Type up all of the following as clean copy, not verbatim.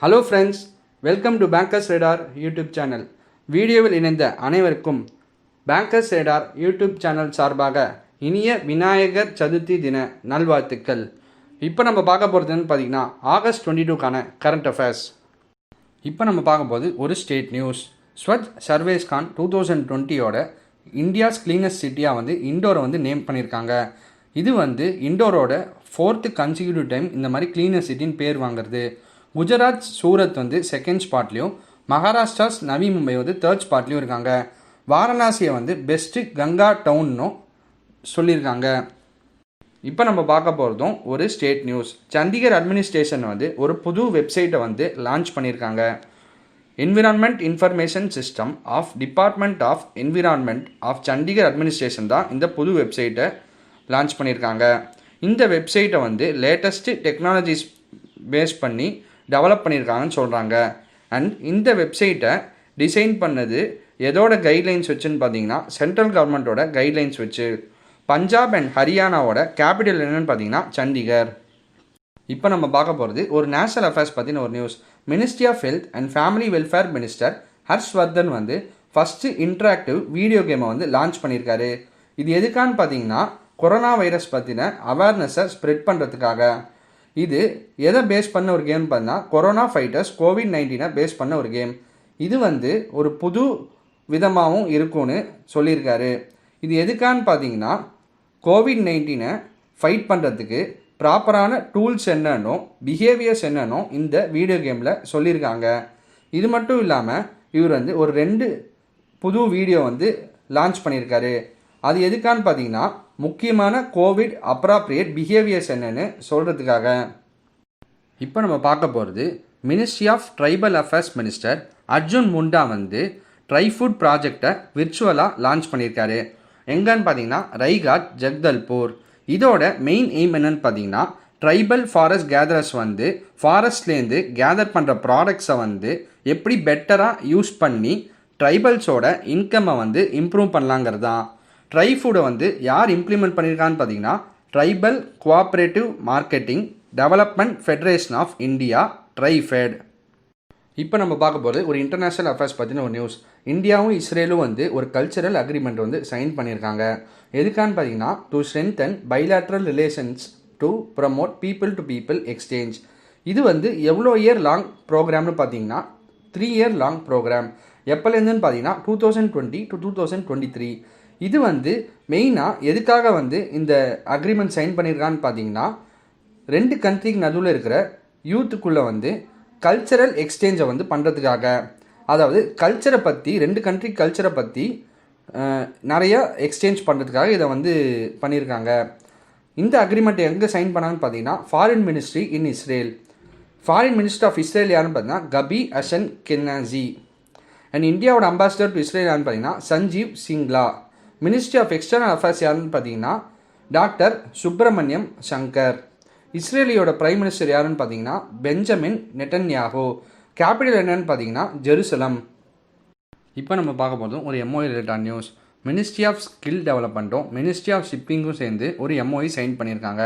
Hello friends, welcome to bankers radar YouTube channel. வீடியோவில் இணைந்த அனைவருக்கும் பேங்கர்ஸ் ரேடார் யூடியூப் சேனல் சார்பாக இனிய விநாயகர் சதுர்த்தி தின நல்வாழ்த்துக்கள். இப்போ நம்ம பார்க்க போகிறதுன்னு பார்த்தீங்கன்னா ஆகஸ்ட் 22க்கான கரண்ட் அஃபேர்ஸ். இப்போ நம்ம பார்க்க போது ஒரு ஸ்டேட் நியூஸ். ஸ்வச் சர்வேஸ்கான் 2020யோட இந்தியாஸ் கிளீனஸ்ட் சிட்டியாக இண்டோரை நேம் பண்ணியிருக்காங்க. இது இண்டோரோட 4th கன்சிக்யூட்டிவ் டைம் இந்த மாதிரி கிளீனஸ்ட் சிட்டின்னு பேர் வாங்குறது. குஜராத் சூரத் செகண்ட் ஸ்பாட்லேயும், மகாராஷ்டிராஸ் நவி மும்பை 3rd ஸ்பாட்லேயும் இருக்காங்க. வாரணாசியை பெஸ்ட்டு கங்கா டவுன்னும் சொல்லியிருக்காங்க. இப்போ நம்ம பார்க்க போகிறதும் ஒரு ஸ்டேட் நியூஸ். சண்டிகர் அட்மினிஸ்ட்ரேஷன் ஒரு புது வெப்சைட்டை லான்ச் பண்ணியிருக்காங்க. Environment information system of department of environment of Chandigarh administration தான் இந்த புது வெப்சைட்டை லான்ச் பண்ணியிருக்காங்க. இந்த வெப்சைட்டை லேட்டஸ்ட்டு டெக்னாலஜிஸ் பேஸ் பண்ணி டெவலப் பண்ணியிருக்காங்கன்னு சொல்கிறாங்க. அண்ட் இந்த வெப்சைட்டை டிசைன் பண்ணது எதோட கைட்லைன்ஸ் வச்சுன்னு பார்த்தீங்கன்னா சென்ட்ரல் கவர்மெண்ட்டோட கைட்லைன்ஸ் வச்சு. பஞ்சாப் அண்ட் ஹரியானாவோட கேபிட்டல் என்னென்னு பார்த்தீங்கன்னா சண்டிகர். இப்போ நம்ம பார்க்க போகிறது ஒரு நேஷனல் அஃபேர்ஸ் பற்றின ஒரு news. Ministry of health and family welfare minister Harshvardhan first interactive video கேமை லான்ச் பண்ணியிருக்காரு. இது எதுக்கான்னு பார்த்தீங்கன்னா கொரோனா வைரஸ் பற்றின அவேர்னஸை ஸ்ப்ரெட் பண்ணுறதுக்காக. இது எதை பேஸ் பண்ண ஒரு கேம் பார்த்தீங்கன்னா கொரோனா ஃபைட்டர்ஸ் COVID-19 பேஸ் பண்ண ஒரு கேம். இது ஒரு புது விதமாகவும் இருக்கும்னு சொல்லியிருக்காரு. இது எதுக்கான்னு பார்த்தீங்கன்னா COVID-19 ஃபைட் பண்ணுறதுக்கு ப்ராப்பரான டூல்ஸ் என்னன்னோ பிஹேவியர்ஸ் என்னன்னோ இந்த வீடியோ கேமில் சொல்லியிருக்காங்க. இது மட்டும் இல்லாமல் இவர் ஒரு 2 புது வீடியோ லான்ச் பண்ணியிருக்காரு. அது எதுக்கான்னு பார்த்தீங்கன்னா முக்கியமான கோவிட் அப்ராப்ரியேட் பிஹேவியர்ஸ் என்னன்னு சொல்கிறதுக்காக. இப்போ நம்ம பார்க்க போகிறது ministry of tribal affairs minister Arjun Munda Trifood ப்ராஜெக்டை விர்ச்சுவலாக லான்ச் பண்ணியிருக்காரு. எங்கன்னு பார்த்தீங்கன்னா ரைகாட் ஜக்தல்பூர். இதோட மெயின் எய்ம் என்னன்னு பார்த்தீங்கன்னா ட்ரைபல் ஃபாரஸ்ட் கேதரர்ஸ் ஃபாரஸ்ட்லேருந்து கேதர் பண்ணுற ப்ராடக்ட்ஸை எப்படி பெட்டராக யூஸ் பண்ணி ட்ரைபல்ஸோட இன்கம்மை இம்ப்ரூவ் பண்ணலாங்கிறது தான். ட்ரை ஃபுட்டை யார் இம்ப்ளிமெண்ட் பண்ணியிருக்கான்னு பார்த்தீங்கன்னா tribal cooperative marketing development federation of India TRIFED. இப்போ நம்ம பார்க்க போகிறது ஒரு இன்டர்நேஷ்னல் அஃபேர்ஸ் பற்றின ஒரு நியூஸ். இந்தியாவும் இஸ்ரேலும் ஒரு கல்ச்சரல் அக்ரிமெண்ட் சைன் பண்ணியிருக்காங்க. எதுக்கான்னு பார்த்தீங்கன்னா to strengthen bilateral relations to promote people to people exchange. இது எவ்வளோ இயர் லாங் ப்ரோக்ராம்னு பார்த்தீங்கன்னா 3 இயர் லாங் ப்ரோக்ராம். எப்போலேருந்துன்னு பார்த்தீங்கன்னா 2020 to 2023. இது மெயினாக எதுக்காக இந்த அக்ரிமெண்ட் சைன் பண்ணியிருக்கான்னு பார்த்தீங்கன்னா 2 கண்ட்ரிக்கு நடுவில் இருக்கிற யூத்துக்குள்ளே கல்ச்சரல் எக்ஸ்சேஞ்சை பண்ணுறதுக்காக. அதாவது கல்ச்சரை பற்றி 2 கண்ட்ரி கல்ச்சரை பற்றி நிறைய எக்ஸ்சேஞ்ச் பண்ணுறதுக்காக இதை பண்ணியிருக்காங்க. இந்த அக்ரிமெண்ட் எங்கே சைன் பண்ணாங்கன்னு பார்த்தீங்கன்னா foreign ministry in Israel. Foreign minister of Israel யாருன்னு பார்த்தீங்கன்னா கபி அஷன் கென்னாசி. அண்ட் இந்தியாவோட அம்பாசிடர் டு இஸ்ரேல் யாருன்னு பார்த்தீங்கன்னா Sanjeev Singla. Ministry of external affairs யாருன்னு பார்த்தீங்கன்னா டாக்டர் சுப்பிரமணியம் சங்கர். இஸ்ரேலியோட பிரைம் மினிஸ்டர் யாருன்னு பார்த்தீங்கன்னா பெஞ்சமின் நெட்டன்யாஹூ. கேபிட்டல் என்னன்னு பார்த்தீங்கன்னா ஜெருசலம். இப்போ நம்ம பார்க்க போதும் ஒரு MOU related news. Ministry of skill டெவலப்மெண்ட்டும் மினிஸ்ட்ரி ஆஃப் ஷிப்பிங்கும் சேர்ந்து ஒரு MOU சைன் பண்ணியிருக்காங்க.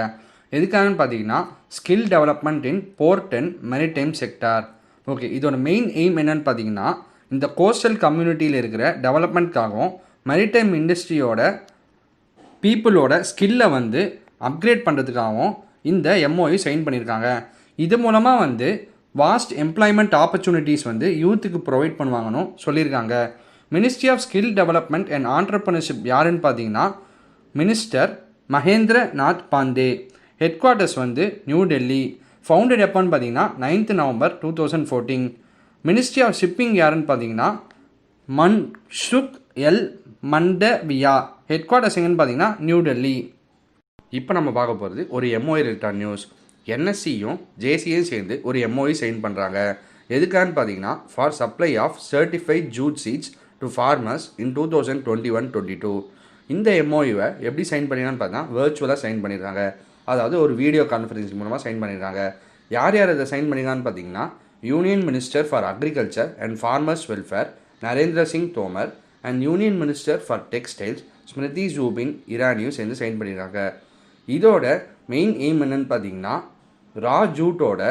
எதுக்காகன்னு பார்த்தீங்கன்னா skill development in port and maritime sector. Okay, இதோட மெயின் எய்ம் என்னன்னு பார்த்தீங்கன்னா இந்த கோஸ்டல் கம்யூனிட்டியில் இருக்கிற டெவலப்மெண்ட்காகவும் மெரிடைம் இண்டஸ்ட்ரியோட பீப்புளோட ஸ்கில்லை அப்கிரேட் பண்ணுறதுக்காகவும் இந்த MOU சைன் பண்ணியிருக்காங்க. இது மூலமாக வாஸ்ட் எம்ப்ளாய்மெண்ட் ஆப்பர்ச்சுனிட்டிஸ் யூத்துக்கு ப்ரொவைட் பண்ணுவாங்கன்னு சொல்லியிருக்காங்க. Ministry of skill development and entrepreneurship யாருன்னு பார்த்தீங்கன்னா minister Mahendra Nath Pandey. Headquarters New Delhi. Founded எப்போன்னு பார்த்தீங்கன்னா 9th November 2014. Ministry of shipping யாருன்னு பார்த்தீங்கன்னா Mansukh L Mandaviya. Head quarters எங்கன்னு பார்த்தீங்கன்னா நியூ டெல்லி. இப்போ நம்ம பார்க்க போகிறது ஒரு MOU ரிலேட்டட் நியூஸ். NSCயும் JCயும் சேர்ந்து ஒரு MOU சைன் பண்ணுறாங்க. எதுக்கான்னு பார்த்தீங்கன்னா for supply of certified jute seeds to farmers in 2021-22. இந்த MOUவை எப்படி சைன் பண்ணிருக்கான்னு பார்த்தா வர்ச்சுவலாக சைன் பண்ணியிருக்காங்க. அதாவது ஒரு வீடியோ கான்ஃபரன்சிங் மூலமாக சைன் பண்ணியிருக்காங்க. யார் யார் இதை சைன் பண்ணியிருக்கான்னு பார்த்தீங்கன்னா union minister for agriculture and farmers welfare Narendra Singh Tomar and union minister for textiles Smriti Zubin இரானியும் சேர்ந்து சைன் பண்ணியிருக்காங்க. இதோட மெயின் எய்ம் என்னன்னு பார்த்தீங்கன்னா ரா ஜூட்டோட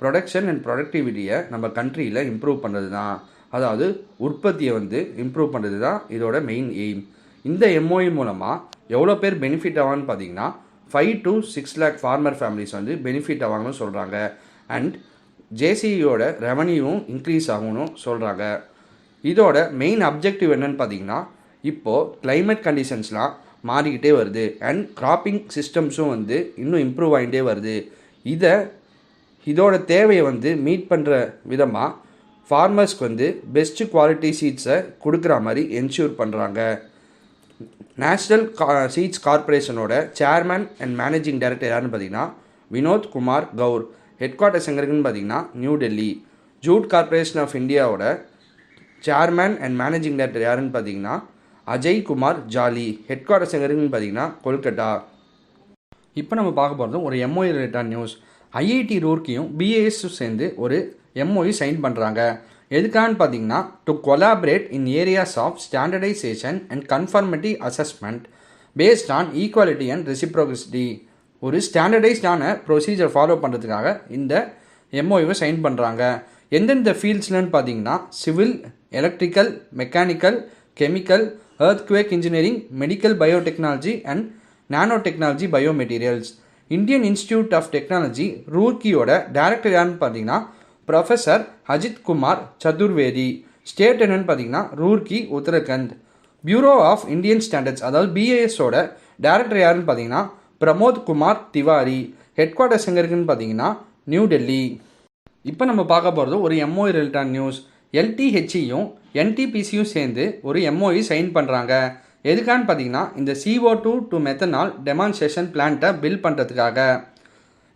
ப்ரொடக்ஷன் அண்ட் ப்ரொடக்டிவிட்டியை நம்ம கண்ட்ரியில் இம்ப்ரூவ் பண்ணுறது தான். அதாவது உற்பத்தியை வந்து இம்ப்ரூவ் பண்ணுறது தான் இதோட மெயின் எய்ம். இந்த எம்ஓஇ மூலமாக எவ்வளோ பேர் பெனிஃபிட் ஆவான்னு பார்த்தீங்கன்னா 5 to 6 lakh ஃபார்மர் ஃபேமிலிஸ் வந்து பெனிஃபிட் ஆவாங்கன்னு சொல்கிறாங்க. அண்ட் ஜேசியோட ரெவன்யூவும் இன்க்ரீஸ் ஆகும்னு சொல்கிறாங்க. இதோட மெயின் அப்ஜெக்டிவ் என்னன்னு பார்த்தீங்கன்னா, இப்போது கிளைமேட் கண்டிஷன்ஸ்லாம் மாறிக்கிட்டே வருது அண்ட் கிராப்பிங் சிஸ்டம்ஸும் வந்து இன்னும் இம்ப்ரூவ் ஆகிட்டே வருது. இதோட தேவையை வந்து மீட் பண்ணுற விதமாக ஃபார்மர்ஸ்க்கு வந்து பெஸ்ட்டு குவாலிட்டி சீட்ஸை கொடுக்குற மாதிரி என்ஷூர் பண்ணுறாங்க. நேஷ்னல் சீட்ஸ் கார்பரேஷனோட சேர்மேன் அண்ட் மேனேஜிங் டைரக்டர் யாருன்னு பார்த்தீங்கன்னா வினோத் குமார் கவுர். ஹெட் குவார்ட்டர்ஸ் எங்கே இருக்குன்னு பார்த்தீங்கன்னா new Delhi. Jute corporation of இந்தியாவோட சேர்மேன் அண்ட் மேனேஜிங் டைரக்டர் யாருன்னு பார்த்தீங்கன்னா அஜய் குமார் ஜாலி. ஹெட் குவார்ட்டர்ஸ் எங்கே இருக்குன்னு பார்த்தீங்கன்னா கொல்கட்டா. இப்போ நம்ம பார்க்க போகிறது ஒரு எம்ஓஇ ரிலேட்டட் நியூஸ். ஐஐடி ரூர்க்கியும் பிஏஎஸும் சேர்ந்து ஒரு எம்ஓஇ சைன் பண்ணுறாங்க. எதுக்கான்னு பார்த்தீங்கன்னா to collaborate in areas of standardisation and conformity assessment based on equality and reciprocity. ஒரு ஸ்டாண்டர்டைஸ்டான ப்ரொசீஜர் ஃபாலோ பண்ணுறதுக்காக இந்த எம்ஓஇவை சைன் பண்ணுறாங்க. எந்தெந்த ஃபீல்ட்ஸ்லன்னு பார்த்தீங்கன்னா civil, electrical, mechanical, chemical, earthquake engineering, medical biotechnology and nano technology biomaterials. Indian institute of technology ரூர்க்கியோட director யாருன்னு பார்த்தீங்கன்னா ப்ரொஃபஸர் அஜித் குமார் சதுர்வேதி. ஸ்டேட் என்னன்னு பார்த்தீங்கன்னா Roorkee, Uttarakhand. Bureau of Indian standards அதாவது பிஏஎஸோட டைரக்டர் யாருன்னு பார்த்தீங்கன்னா பிரமோத் குமார் திவாரி. ஹெட் குவார்ட்டர்ஸ் எங்கே இருக்குன்னு பார்த்தீங்கன்னா நியூ டெல்லி. இப்போ நம்ம பார்க்க போகிறது ஒரு எம்ஓஇ ரிலேட்டட் நியூஸ். எல்டிஹெச்சியும் என்டிபிசியும் சேர்ந்து ஒரு எம்ஓஇ சைன் பண்ணுறாங்க. எதுக்கான்னு பார்த்தீங்கன்னா இந்த CO2 to மெத்தனால் டெமான்ஸ்ட்ரேஷன் பிளான்ட்டை பில்ட் பண்ணுறதுக்காக.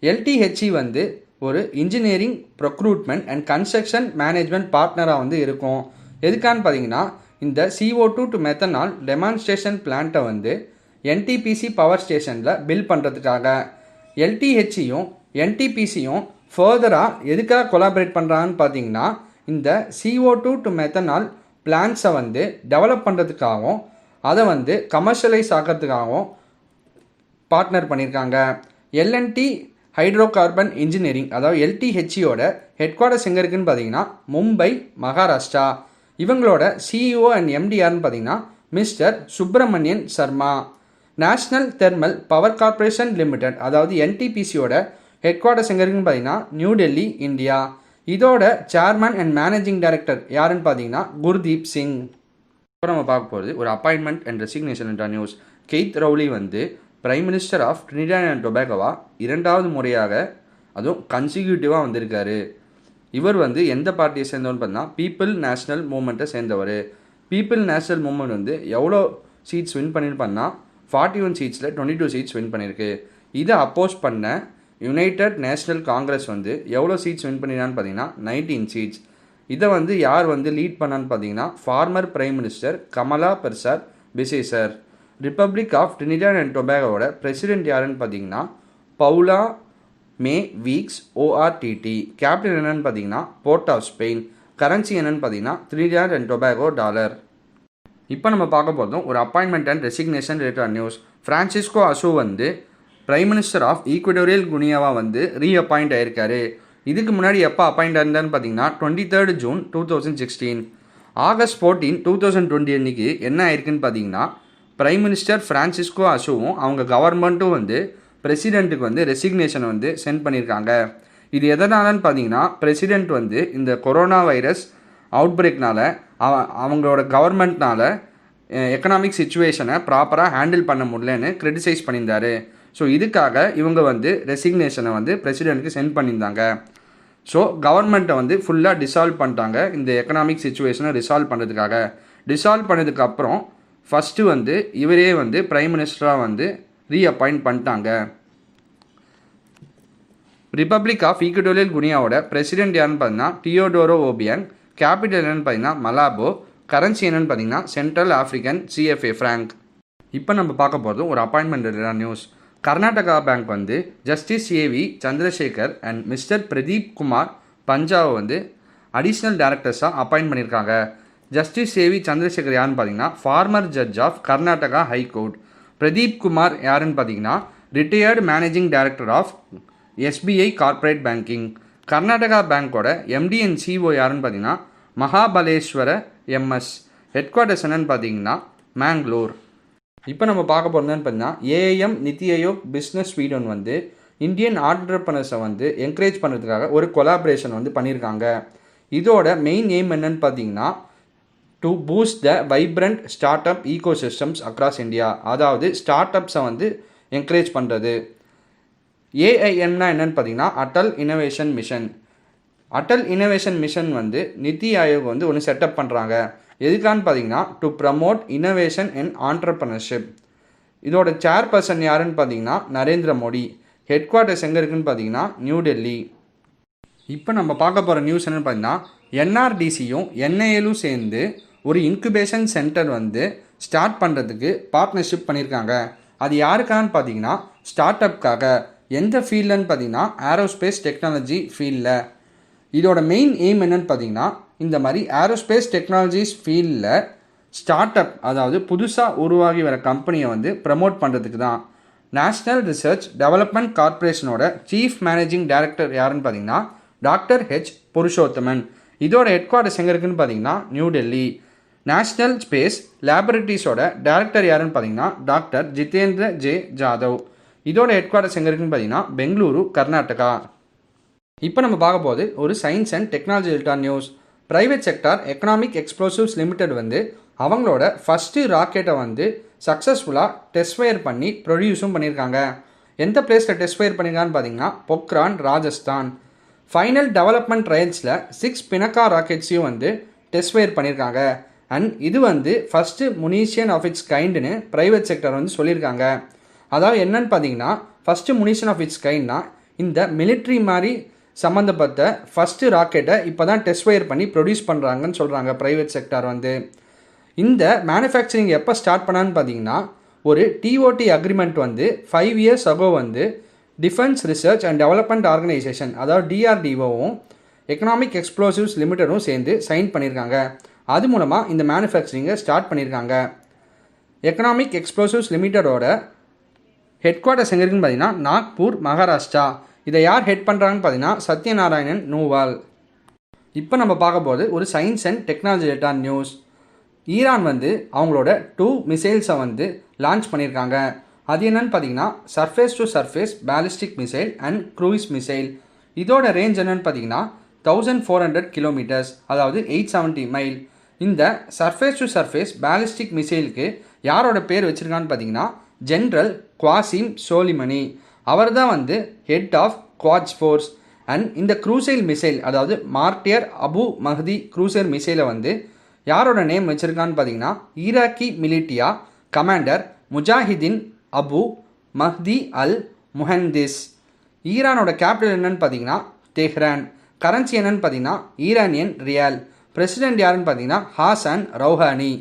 எல்டிஹெச்சி வந்து ஒரு engineering, procurement and construction management பார்ட்னராக வந்து இருக்கும். எதுக்கான்னு பார்த்தீங்கன்னா இந்த CO2 to மெத்தனால் டெமான்ஸ்ட்ரேஷன் பிளான்ட்டை வந்து என்டிபிசி பவர் ஸ்டேஷனில் பில்ட் பண்ணுறதுக்காக. எல்டிஹெச்சியும் என்டிபிசியும் ஃபர்தராக எதுக்காக கொலாபரேட் பண்ணுறாங்கன்னு பார்த்தீங்கன்னா இந்த CO2 to மெத்தனால் பிளான்ஸை வந்து டெவலப் பண்ணுறதுக்காகவும் அதை வந்து கமர்ஷியலைஸ் ஆக்கிறதுக்காகவும் பார்ட்னர் பண்ணியிருக்காங்க. எல்என்டி ஹைட்ரோ கார்பன் இன்ஜினியரிங் அதாவது எல்டிஹெச்சியோட ஹெட் குவார்ட்டர்ஸ் எங்கே இருக்குன்னு பார்த்தீங்கன்னா மும்பை, மகாராஷ்டிரா. இவங்களோட சிஇஓ அண்ட் எம்டிஆர்னு பார்த்தீங்கன்னா mister Subramanian Sharma. National thermal power corporation limited அதாவது என்டிபிசியோட ஹெட் குவார்ட்டர்ஸ் எங்கே இருக்குன்னு பார்த்தீங்கன்னா நியூ டெல்லி, இந்தியா. இதோட சேர்மேன் அண்ட் மேனேஜிங் டைரக்டர் யாருன்னு பார்த்தீங்கன்னா குர்தீப் சிங். இப்போ நம்ம பார்க்க போகிறது ஒரு அப்பாயின்மெண்ட் அண்ட் ரெசிக்னேஷன் என்ற நியூஸ். கெய்த் ரவுலி வந்து prime minister of Trinidad and டொபாகோவா 2வது முறையாக அதுவும் கன்சிக்யூட்டிவாக வந்திருக்காரு. இவர் வந்து எந்த பார்ட்டியை சேர்ந்தவர்னு பார்த்தீங்கன்னா பீப்புள் நேஷனல் மூமெண்ட்டை சேர்ந்தவர். பீப்புள் நேஷனல் மூமெண்ட் வந்து எவ்வளோ சீட்ஸ் வின் பண்ணியிருப்பான்னா 41 சீட்ஸில் 22 சீட்ஸ் வின் பண்ணியிருக்கு. இதை அப்போஸ் பண்ண யுனைடெட் நேஷனல் காங்கிரஸ் வந்து எவ்வளோ சீட்ஸ் வின் பண்ணினான்னு பார்த்தீங்கன்னா 19 சீட்ஸ். இதை வந்து யார் வந்து லீட் பண்ணான்னு பார்த்தீங்கன்னா former prime minister Kamla Persad Bissessar. Republic of Trinidad and டொபாகோவோட பிரசிடென்ட் யாருன்னு பார்த்தீங்கன்னா Paula Mae Weekes ORTT. Capital என்னன்னு பார்த்தீங்கன்னா போர்ட் ஆஃப் ஸ்பெயின். கரன்சி என்னன்னு பார்த்தீங்கன்னா ட்ரினிடாட் அண்ட் டொபாகோ டாலர். இப்போ நம்ம பார்க்க போகிறதும் ஒரு appointment and resignation related news. Francisco Asue வந்து பிரைம் மினிஸ்டர் ஆஃப் ஈக்குவடோரியல் குனியாவா வந்து ரீஅப்பாயிண்ட் ஆயிருக்காரு. இதுக்கு முன்னாடி எப்போ அப்பாயிண்ட் ஆயிருந்தான்னு பார்த்தீங்கன்னா 23 ஜூன் 2016. ஆகஸ்ட் 14, 2020 அன்றைக்கி என்ன ஆயிருக்குன்னு பார்த்தீங்கன்னா பிரைம் மினிஸ்டர் ஃப்ரான்சிஸ்கோ அசூவும் அவங்க கவர்மெண்ட்டும் வந்து பிரசிடெண்ட்டுக்கு வந்து ரெசிக்னேஷனை வந்து சென்ட் பண்ணியிருக்காங்க. இது எதனாலன்னு பார்த்தீங்கன்னா பிரசிடெண்ட் வந்து இந்த கொரோனா வைரஸ் அவுட்பிரேக்னால் அவங்களோட கவர்மெண்ட்னால் எக்கனாமிக் சுச்சுவேஷனை ப்ராப்பராக ஹேண்டில் பண்ண முடியலன்னு கிரிட்டிசைஸ் பண்ணியிருந்தார். ஸோ இதுக்காக இவங்க வந்து ரெசிக்னேஷனை வந்து பிரசிடெண்ட்டுக்கு சென்ட் பண்ணியிருந்தாங்க. ஸோ கவர்மெண்ட்டை வந்து ஃபுல்லாக டிசால்வ் பண்ணிட்டாங்க இந்த எக்கனாமிக் சுச்சுவேஷனை ரிசால்வ் பண்ணுறதுக்காக. டிசால்வ் பண்ணதுக்கப்புறம் ஃபஸ்ட்டு வந்து இவரே வந்து பிரைம் மினிஸ்டராக வந்து ரீஅப்பாயிண்ட் பண்ணிட்டாங்க. ரிப்பப்ளிக் ஆஃப் ஈக்குவடோரியல் குனியாவோட பிரசிடெண்ட் யாருன்னு பார்த்தீங்கன்னா டியோடோரோ ஓபியாங். கேபிட்டல் என்னென்னு பார்த்தீங்கன்னா மலாபோ. கரன்சி என்னென்னு பார்த்தீங்கன்னா சென்ட்ரல் ஆஃப்ரிக்கன் CFA ஃப்ராங்க். இப்போ நம்ம பார்க்க போகிறது ஒரு அப்பாயின்மெண்ட் நியூஸ். கர்நாடகா பேங்க் வந்து justice AV Chandrashekar and mister Pradeep Kumar பஞ்சாவை வந்து அடிஷ்னல் டைரக்டர்ஸாக அப்பாயிண்ட் பண்ணியிருக்காங்க. ஜஸ்டிஸ் AV சந்திரசேகர் யாருன்னு பார்த்தீங்கன்னா former judge of Karnataka high court. Pradeep Kumar யாருன்னு பார்த்தீங்கன்னா retired managing director of SBI corporate banking. Karnataka பேங்க்கோட எம்டி அண்ட் சிஓ யாருன்னு பார்த்தீங்கன்னா மகாபலேஸ்வர எம்எஸ். ஹெட் குவார்ட்டர்ஸ் என்னன்னு பார்த்தீங்கன்னா மேங்களூர். இப்போ நம்ம பார்க்க போகிறதுன்னு பார்த்தீங்கன்னா AIM NITI Aayog business Sweden வந்து இந்தியன் ஆண்டர்ப்ரனர்ஸை வந்து என்கரேஜ் பண்ணுறதுக்காக ஒரு கொலாபரேஷன் வந்து பண்ணியிருக்காங்க. இதோட மெயின் எய்ம் என்னன்னு பார்த்தீங்கன்னா to boost the vibrant start up ecosystems across India. அதாவது ஸ்டார்ட் அப்ஸை வந்து என்கரேஜ் பண்ணுறது. ஏஐஎம்னா என்னன்னு பார்த்தீங்கன்னா Atal innovation mission. Atal innovation mission வந்து நித்தி ஆயோக் வந்து ஒன்று செட்டப் பண்ணுறாங்க. எதுக்கான்னு பார்த்தீங்கன்னா to promote innovation and entrepreneurship. இதோட சேர்பர்சன் யாருன்னு பார்த்தீங்கன்னா நரேந்திர மோடி. ஹெட் குவார்ட்டர்ஸ் எங்கே இருக்குன்னு பார்த்தீங்கன்னா நியூ டெல்லி. இப்போ நம்ம பார்க்க போகிற நியூஸ் என்னென்னு பார்த்தீங்கன்னா என்ஆர்டிசியும் என்ஐஎலும் சேர்ந்து ஒரு இன்குபேஷன் சென்டர் வந்து ஸ்டார்ட் பண்ணுறதுக்கு பார்ட்னர்ஷிப் பண்ணியிருக்காங்க. அது யாருக்கான்னு பார்த்தீங்கன்னா ஸ்டார்ட் அப்காக. எந்த ஃபீல்டுன்னு பார்த்தீங்கன்னா ஏரோஸ்பேஸ் டெக்னாலஜி ஃபீல்டில். இதோட மெயின் எய்ம் என்னன்னு பார்த்தீங்கன்னா இந்த மாதிரி ஏரோஸ்பேஸ் டெக்னாலஜிஸ் ஃபீல்டில் ஸ்டார்ட் அப், அதாவது புதுசாக உருவாகி வர கம்பெனியை வந்து ப்ரமோட் பண்ணுறதுக்கு தான். நேஷ்னல் ரிசர்ச் டெவலப்மெண்ட் கார்ப்பரேஷனோட சீஃப் மேனேஜிங் டைரக்டர் யாருன்னு பார்த்தீங்கன்னா டாக்டர் ஹெச் புருஷோத்தமன். இதோட ஹெட் குவார்ட்டர்ஸ் எங்கே இருக்குன்னு பார்த்தீங்கன்னா நியூ டெல்லி. நேஷ்னல் ஸ்பேஸ் லேபரேட்டரிஸோட டைரக்டர் யாருன்னு பார்த்தீங்கன்னா டாக்டர் ஜிதேந்திர ஜே ஜாதவ். இதோட ஹெட் குவார்ட்டர்ஸ் எங்கே இருக்குன்னு பார்த்தீங்கன்னா பெங்களூரு, கர்நாடகா. இப்போ நம்ம பார்க்க போது ஒரு science and technology related news. Private sector economic explosives limited வந்து அவங்களோட ஃபஸ்ட்டு ராக்கெட்டை வந்து சக்ஸஸ்ஃபுல்லாக டெஸ்ட் ஃபயர் பண்ணி ப்ரொடியூஸும் பண்ணியிருக்காங்க. எந்த பிளேஸில் டெஸ்ட் ஃபயர் பண்ணியிருக்கான்னு பார்த்தீங்கன்னா பொக்ரான், ராஜஸ்தான். ஃபைனல் டெவலப்மெண்ட் ட்ரையல்ஸில் 6 பினக்கா ராக்கெட்ஸையும் வந்து டெஸ்ட் ஃபயர் பண்ணியிருக்காங்க. அண்ட் இது வந்து ஃபஸ்ட்டு முனிஷியன் ஆஃப் இட்ஸ் கைண்டுன்னு ப்ரைவேட் செக்டர் வந்து சொல்லியிருக்காங்க. அதாவது என்னன்னு பார்த்தீங்கன்னா ஃபஸ்ட்டு முனிஷியன் ஆஃப் இட்ஸ் கைண்ட்னா இந்த மிலிட்ரி மாதிரி சம்மந்தப்பட்ட ஃபஸ்ட்டு ராக்கெட்டை இப்போ தான் டெஸ்ட் ஃபயர் பண்ணி ப்ரொடியூஸ் பண்ணுறாங்கன்னு சொல்கிறாங்க ப்ரைவேட் செக்டார் வந்து. இந்த மேனுஃபேக்சரிங் எப்போ ஸ்டார்ட் பண்ணான்னு பார்த்தீங்கன்னா ஒரு டிஓடி அக்ரிமெண்ட் வந்து 5 years ago வந்து defence research and development organisation, அதாவது டிஆர்டிஓவும் எக்கனாமிக் எக்ஸ்ப்ளோசிவ்ஸ் லிமிடெடும் சேர்ந்து சைன் பண்ணியிருக்காங்க. அது மூலமாக இந்த மேனுஃபேக்சரிங்கை ஸ்டார்ட் பண்ணியிருக்காங்க. எக்கனாமிக் எக்ஸ்ப்ளோசிவ்ஸ் லிமிடெடோட ஹெட் குவார்ட்டர்ஸ் எங்கே இருக்குன்னு பார்த்தீங்கன்னா நாக்பூர், மகாராஷ்டிரா. இதை யார் ஹெட் பண்ணுறாங்கன்னு பார்த்தீங்கன்னா சத்யநாராயணன் நூவால். இப்போ நம்ம பார்க்க போது ஒரு science and technology related news. Iran வந்து அவங்களோட 2 மிசைல்ஸை வந்து லான்ச் பண்ணியிருக்காங்க. அது என்னன்னு பார்த்தீங்கன்னா surface to surface ballistic missile and cruise missile. இதோட ரேஞ்ச் என்னன்னு பார்த்தீங்கன்னா 1400 கிலோமீட்டர்ஸ், அதாவது 870 மைல். இந்த சர்ஃபேஸ் டு சர்ஃபேஸ் பேலிஸ்டிக் மிசைலுக்கு யாரோட பேர் வச்சுருக்கான்னு பார்த்தீங்கன்னா ஜென்ரல் குவாசிம் சோலிமனி. அவர் தான் வந்து head of Quds force. And இந்த க்ரூசைல் மிசைல், அதாவது மார்டியர் அபு மஹதி க்ரூசர் மிசைலை வந்து யாரோட நேம் வச்சுருக்கான்னு பார்த்தீங்கன்னா Iraqi militia commander Mujahideen Abu Mahdi al Muhandis. ஈரானோட கேபிட்டல் என்னன்னு பார்த்தீங்கன்னா தெஹ்ரான். கரன்சி என்னன்னு பார்த்தீங்கன்னா ஈரானியன் ரியால். பிரசிடென்ட் யாருன்னு பார்த்தீங்கன்னா ஹாசன் ரௌஹானி.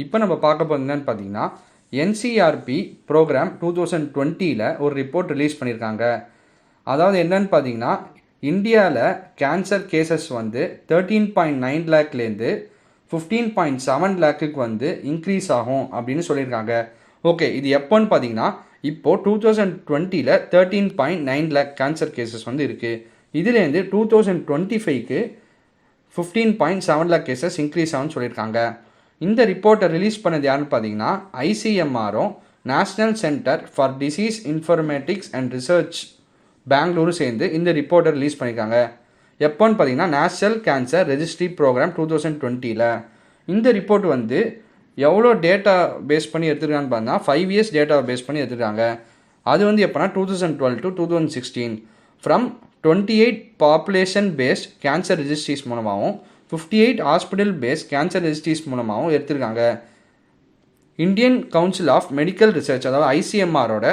இப்போ நம்ம பார்க்க போகிறது என்னன்னு பார்த்தீங்கன்னா என்சிஆர்பி ப்ரோக்ராம் 2020 ஒரு ரிப்போர்ட் ரிலீஸ் பண்ணியிருக்காங்க. அதாவது என்னன்னு பார்த்தீங்கன்னா இந்தியாவில் கேன்சர் கேசஸ் வந்து 13.9 லேக்லேருந்து 15.7 லேக்குக்கு வந்து இன்க்ரீஸ் ஆகும் அப்படின்னு சொல்லியிருக்காங்க. ஓகே, இது எப்போன்னு பார்த்தீங்கன்னா இப்போது 2020 13.9 லேக் கேன்சர் கேசஸ் வந்து இருக்குது. இதுலேருந்து 2025க்கு 15.7 லேக் கேசஸ் இன்க்ரீஸ் ஆகும்னு சொல்லியிருக்காங்க. இந்த ரிப்போர்ட்டை ரிலீஸ் பண்ணது யாருன்னு பார்த்தீங்கன்னா ஐசிஎம்ஆரும் national centre for disease informatics and research Bengaluru சேர்ந்து இந்த ரிப்போர்ட்டை ரிலீஸ் பண்ணியிருக்காங்க. எப்போன்னு பார்த்தீங்கன்னா நேஷ்னல் கேன்சர் ரெஜிஸ்ட்ரி ப்ரோக்ராம் 2020. இந்த ரிப்போர்ட் வந்து எவ்வளோ டேட்டா பேஸ் பண்ணி எடுத்துருக்கான்னு பார்த்தீங்கன்னா 5 years டேட்டாவை பேஸ் பண்ணி எடுத்துருக்காங்க. அது வந்து எப்போனா 2012 to 2016 from 28 population based cancer registries மூலமாகவும் 58 ஹாஸ்பிட்டல் பேஸ்ட் கேன்சர் ரெஜிஸ்ட்ரிஸ் மூலமாகவும் எடுத்திருக்காங்க. Indian council of medical research, அதாவது ஐசிஎம்ஆரோட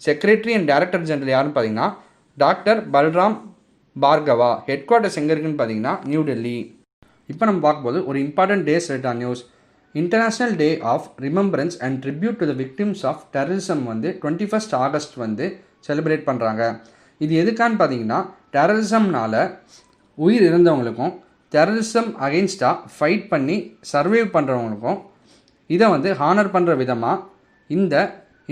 செக்ரட்டரி அண்ட் டைரக்டர் ஜெனரல் யாருன்னு பார்த்தீங்கன்னா doctor Balram Bhargava. Headquarters எங்கே இருக்குன்னு பார்த்தீங்கன்னா நியூ டெல்லி. இப்போ நம்ம பார்க்கும்போது ஒரு important days related news. International day of remembrance and tribute to the victims of terrorism வந்து 21 August வந்து செலிப்ரேட் பண்ணுறாங்க. இது எதுக்கான்னு பார்த்தீங்கன்னா டெரரிசம்னால உயிர் இறந்தவங்களுக்கும் டெரரிசம் அகெயின்ஸ்டாக ஃபைட் பண்ணி சர்வைவ் பண்ணுறவங்களுக்கும் இதை வந்து ஹானர் பண்ணுற விதமாக இந்த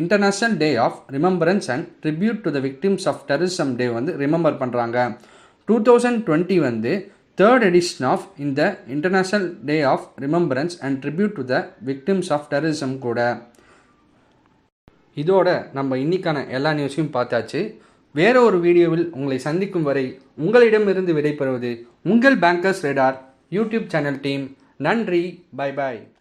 international day of remembrance and tribute to the victims of terrorism day வந்து ரிமெம்பர் பண்ணுறாங்க. 2020 வந்து தேர்ட் எடிஷன் ஆஃப் இந்த international day of remembrance and tribute to the victims of terrorism கூட. இதோட நம்ம இன்னைக்கான எல்லா நியூஸையும் பார்த்தாச்சு. வேற ஒரு வீடியோவில் உங்களை சந்திக்கும் வரை உங்களிடமிருந்து விடைபெறுவது உங்கள் bankers radar YouTube channel team. நன்றி. பை பாய்.